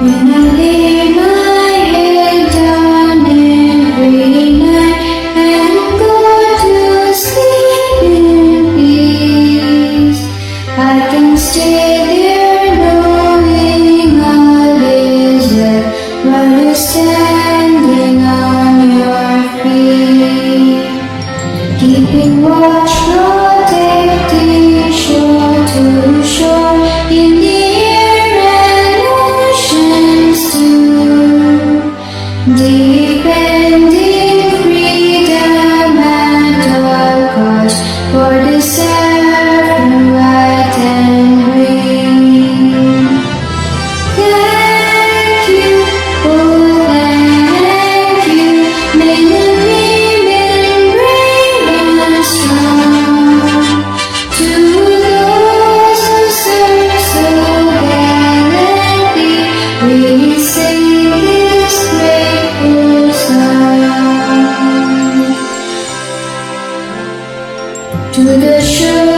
When I lay my head down every night and go to sleep in peace, I can stay there knowing all is well while you're standing on your feet, keeping watch, protecting shore to shore in the air and oceans too, defending freedom at all costs for the saffron, white and green. Thank you, oh thank you, may the women brave and strong. To those who serve so gallantly, we sing this grateful song. To the shore